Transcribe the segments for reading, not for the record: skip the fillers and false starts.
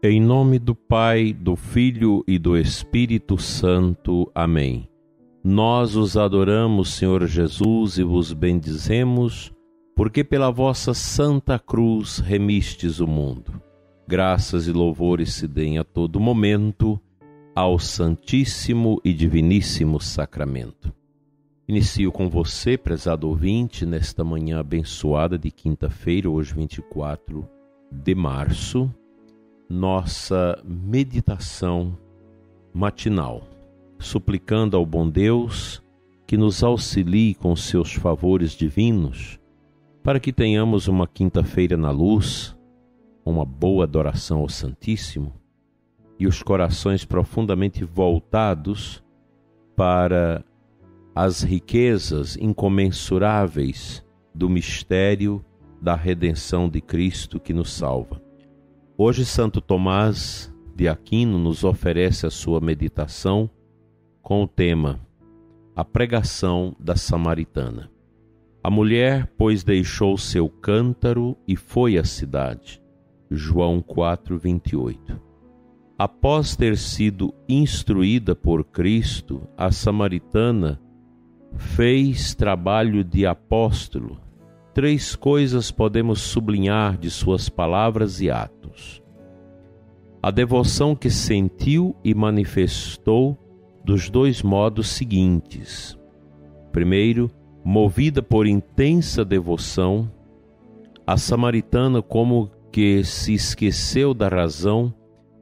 Em nome do Pai, do Filho e do Espírito Santo. Amém. Nós os adoramos, Senhor Jesus, e vos bendizemos, porque pela vossa santa cruz remistes o mundo. Graças e louvores se deem a todo momento ao Santíssimo e Diviníssimo Sacramento. Inicio com você, prezado ouvinte, nesta manhã abençoada de quinta-feira, hoje 24 de março, nossa meditação matinal, suplicando ao bom Deus que nos auxilie com seus favores divinos, para que tenhamos uma quinta-feira na luz, uma boa adoração ao Santíssimo e os corações profundamente voltados para as riquezas incomensuráveis do mistério da redenção de Cristo que nos salva. Hoje, Santo Tomás de Aquino nos oferece a sua meditação com o tema A Pregação da Samaritana. A mulher, pois, deixou seu cântaro e foi à cidade. João 4:28. Após ter sido instruída por Cristo, a samaritana fez trabalho de apóstolo. Três coisas podemos sublinhar de suas palavras e atos: a devoção que sentiu e manifestou dos dois modos seguintes. Primeiro, movida por intensa devoção, a samaritana como que se esqueceu da razão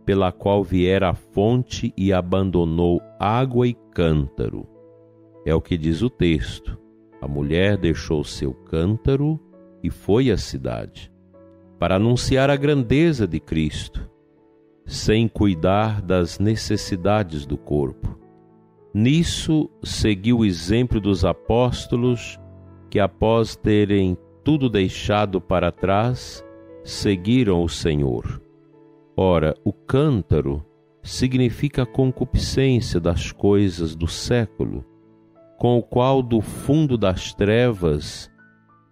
pela qual viera à fonte e abandonou água e cântaro. É o que diz o texto. A mulher deixou seu cântaro e foi à cidade, para anunciar a grandeza de Cristo, sem cuidar das necessidades do corpo. Nisso seguiu o exemplo dos apóstolos, que após terem tudo deixado para trás, seguiram o Senhor. Ora, o cântaro significa a concupiscência das coisas do século, com o qual do fundo das trevas,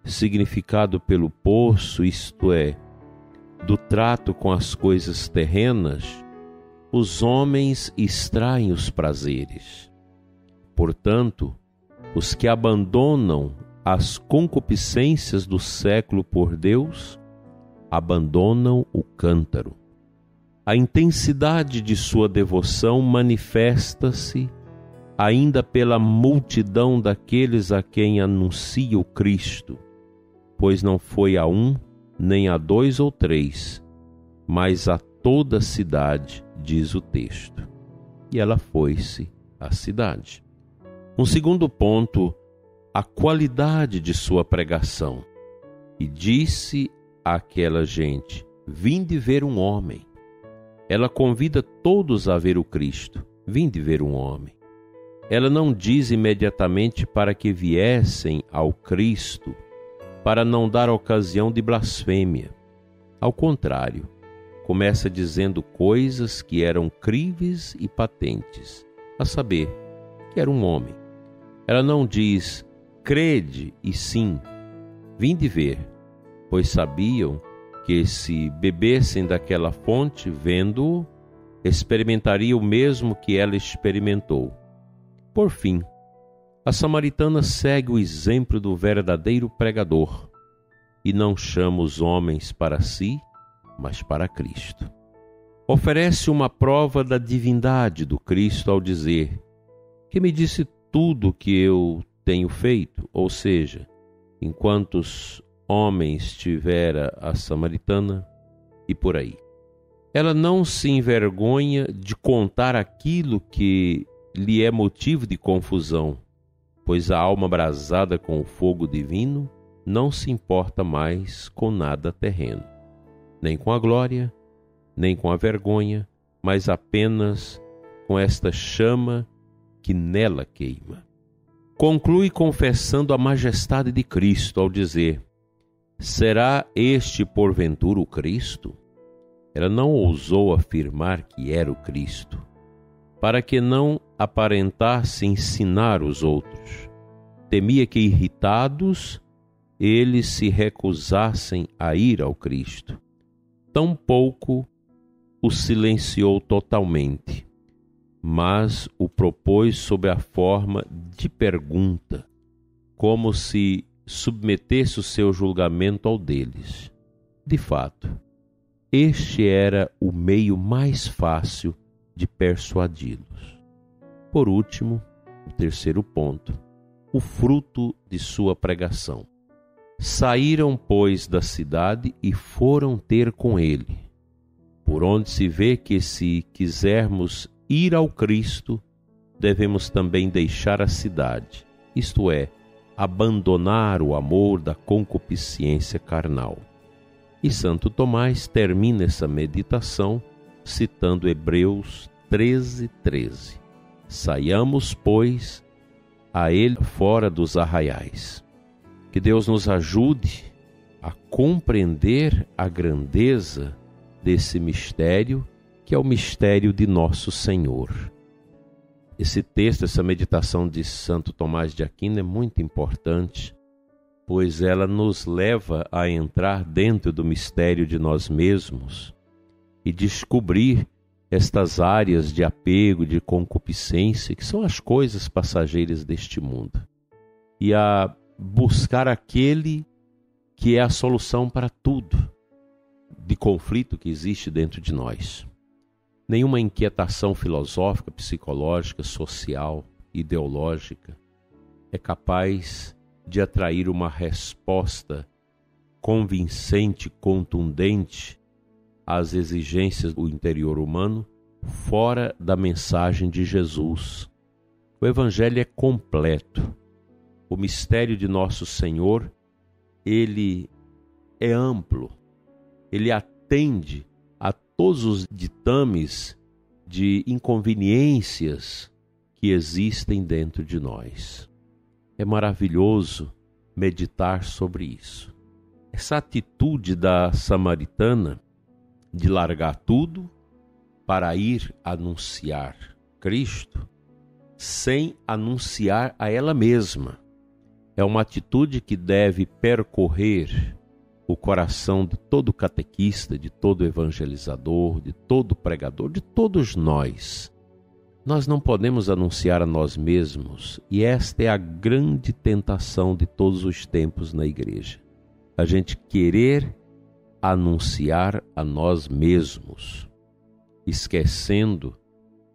significado pelo poço, isto é, do trato com as coisas terrenas, os homens extraem os prazeres. Portanto, os que abandonam as concupiscências do século por Deus, abandonam o cântaro. A intensidade de sua devoção manifesta-se ainda pela multidão daqueles a quem anuncia o Cristo, pois não foi a um, nem a dois ou três, mas a toda a cidade, diz o texto. E ela foi-se à cidade. Um segundo ponto, a qualidade de sua pregação. E disse àquela gente: vinde ver um homem. Ela convida todos a ver o Cristo. Vinde ver um homem. Ela não diz imediatamente para que viessem ao Cristo, para não dar ocasião de blasfêmia. Ao contrário, começa dizendo coisas que eram críveis e patentes, a saber, que era um homem. Ela não diz, crede e sim, vinde ver, pois sabiam que se bebessem daquela fonte, vendo-o, experimentaria o mesmo que ela experimentou. Por fim, a samaritana segue o exemplo do verdadeiro pregador e não chama os homens para si, mas para Cristo. Oferece uma prova da divindade do Cristo ao dizer que me disse tudo o que eu tenho feito, ou seja, enquanto os homens tivera a samaritana e por aí. Ela não se envergonha de contar aquilo que lhe é motivo de confusão, pois a alma abrasada com o fogo divino não se importa mais com nada terreno, nem com a glória, nem com a vergonha, mas apenas com esta chama que nela queima. Conclui confessando a majestade de Cristo ao dizer: será este porventura o Cristo? Ela não ousou afirmar que era o Cristo, para que não aparentasse ensinar os outros. Temia que, irritados, eles se recusassem a ir ao Cristo. Tampouco o silenciou totalmente, mas o propôs sob a forma de pergunta, como se submetesse o seu julgamento ao deles. De fato, este era o meio mais fácil de persuadi-los. Por último, o terceiro ponto, o fruto de sua pregação. Saíram, pois, da cidade e foram ter com ele, por onde se vê que, se quisermos ir ao Cristo, devemos também deixar a cidade, isto é, abandonar o amor da concupiscência carnal. E Santo Tomás termina essa meditação citando Hebreus 13:13. Saiamos, pois, a ele fora dos arraiais. Que Deus nos ajude a compreender a grandeza desse mistério, que é o mistério de nosso Senhor. Esse texto, essa meditação de Santo Tomás de Aquino é muito importante, pois ela nos leva a entrar dentro do mistério de nós mesmos e descobrir estas áreas de apego, de concupiscência, que são as coisas passageiras deste mundo, e a buscar aquele que é a solução para tudo de conflito que existe dentro de nós. Nenhuma inquietação filosófica, psicológica, social, ideológica é capaz de atrair uma resposta convincente, contundente às exigências do interior humano fora da mensagem de Jesus. O Evangelho é completo. O mistério de nosso Senhor, ele é amplo. Ele atende a todos os ditames de inconveniências que existem dentro de nós. É maravilhoso meditar sobre isso. Essa atitude da samaritana de largar tudo para ir anunciar Cristo, sem anunciar a ela mesma, é uma atitude que deve percorrer o coração de todo catequista, de todo evangelizador, de todo pregador, de todos nós. Nós não podemos anunciar a nós mesmos, e esta é a grande tentação de todos os tempos na igreja. A gente querer anunciar a nós mesmos, esquecendo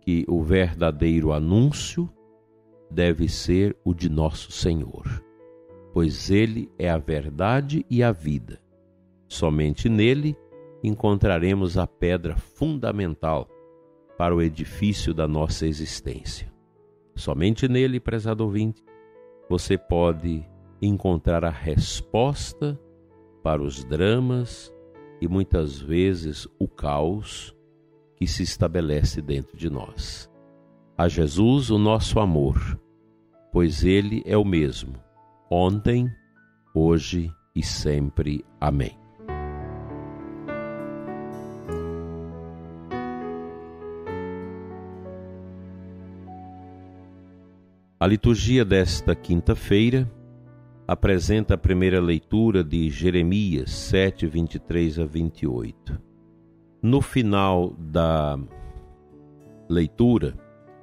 que o verdadeiro anúncio deve ser o de nosso Senhor, pois Ele é a verdade e a vida. Somente nele encontraremos a pedra fundamental para o edifício da nossa existência. Somente nele, prezado ouvinte, você pode encontrar a resposta para os dramas e muitas vezes o caos que se estabelece dentro de nós. A Jesus o nosso amor, pois Ele é o mesmo, ontem, hoje e sempre. Amém. A liturgia desta quinta-feira apresenta a primeira leitura de Jeremias 7, 23 a 28. No final da leitura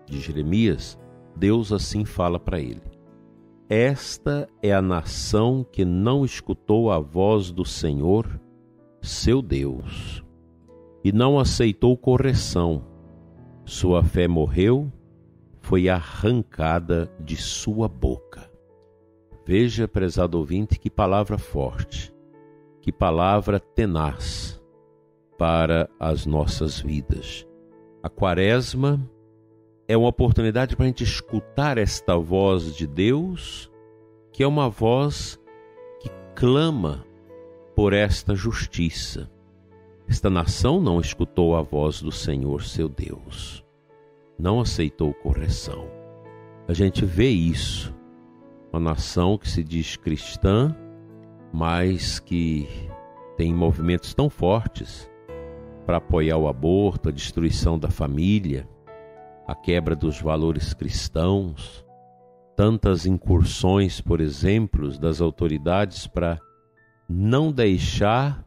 de Jeremias, Deus assim fala para ele: esta é a nação que não escutou a voz do Senhor, seu Deus, e não aceitou correção. Sua fé morreu, foi arrancada de sua boca. Veja, prezado ouvinte, que palavra forte, que palavra tenaz para as nossas vidas. A Quaresma é uma oportunidade para a gente escutar esta voz de Deus, que é uma voz que clama por esta justiça. Esta nação não escutou a voz do Senhor, seu Deus. Não aceitou correção. A gente vê isso. Uma nação que se diz cristã, mas que tem movimentos tão fortes para apoiar o aborto, a destruição da família, a quebra dos valores cristãos, tantas incursões, por exemplo, das autoridades para não deixar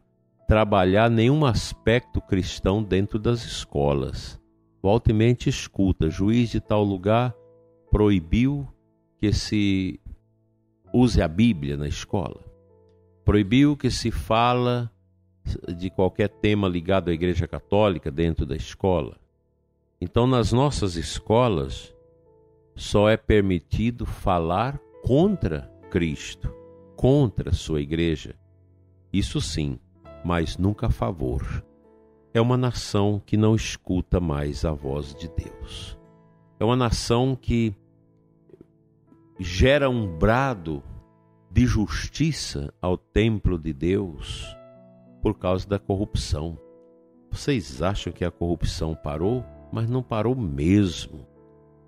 trabalhar nenhum aspecto cristão dentro das escolas. Volta e meia escuta, juiz de tal lugar proibiu que se use a Bíblia na escola. Proibiu que se fala de qualquer tema ligado à Igreja Católica dentro da escola. Então, nas nossas escolas, só é permitido falar contra Cristo, contra a sua igreja. Isso sim, mas nunca a favor. É uma nação que não escuta mais a voz de Deus. É uma nação que gera um brado de justiça ao templo de Deus por causa da corrupção. Vocês acham que a corrupção parou? Mas não parou mesmo.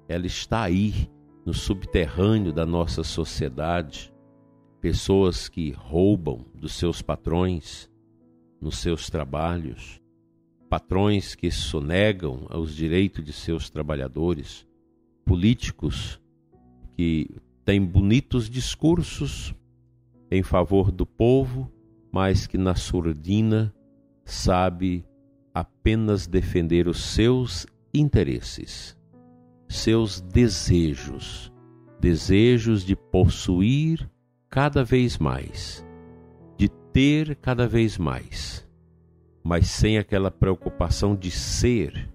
Ela está aí, no subterrâneo da nossa sociedade. Pessoas que roubam dos seus patrões nos seus trabalhos, patrões que sonegam aos direitos de seus trabalhadores, políticos que têm bonitos discursos em favor do povo, mas que na surdina sabe apenas defender os seus interesses, seus desejos de possuir cada vez mais, de ter cada vez mais, mas sem aquela preocupação de ser,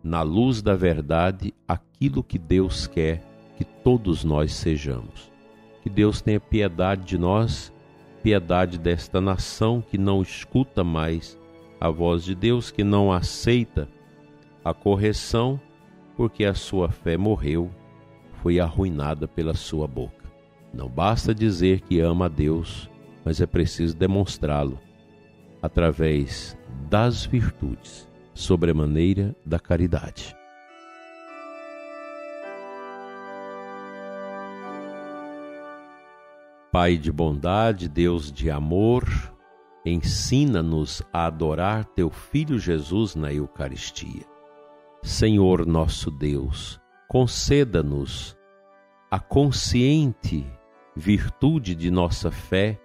na luz da verdade, aquilo que Deus quer que todos nós sejamos. Que Deus tenha piedade de nós, piedade desta nação que não escuta mais a voz de Deus, que não aceita a correção, porque a sua fé morreu, foi arruinada pela sua boca. Não basta dizer que ama a Deus, mas é preciso demonstrá-lo através das virtudes, sobremaneira da caridade. Pai de bondade, Deus de amor, ensina-nos a adorar Teu Filho Jesus na Eucaristia. Senhor nosso Deus, conceda-nos a consciente virtude de nossa fé,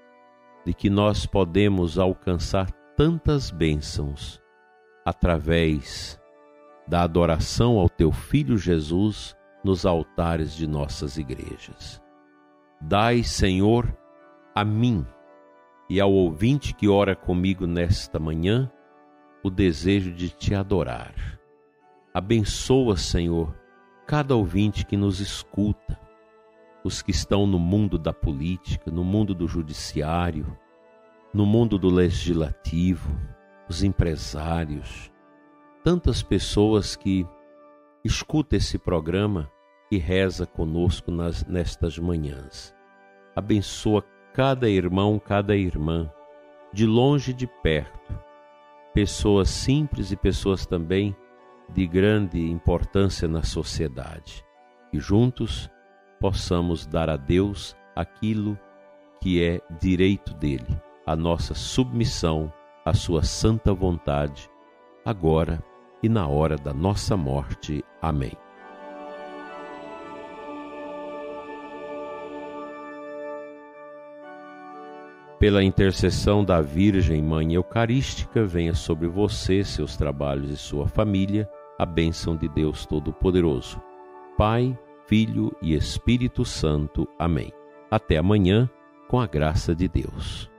de que nós podemos alcançar tantas bênçãos através da adoração ao Teu Filho Jesus nos altares de nossas igrejas. Dai, Senhor, a mim e ao ouvinte que ora comigo nesta manhã, o desejo de Te adorar. Abençoa, Senhor, cada ouvinte que nos escuta, os que estão no mundo da política, no mundo do judiciário, no mundo do legislativo, os empresários, tantas pessoas que escutam esse programa e reza conosco nestas manhãs. Abençoa cada irmão, cada irmã, de longe e de perto, pessoas simples e pessoas também de grande importância na sociedade. E juntos possamos dar a Deus aquilo que é direito dele, a nossa submissão à sua santa vontade, agora e na hora da nossa morte. Amém. Pela intercessão da Virgem Mãe Eucarística, venha sobre você, seus trabalhos e sua família, a bênção de Deus Todo-Poderoso. Pai, Filho e Espírito Santo. Amém. Até amanhã, com a graça de Deus.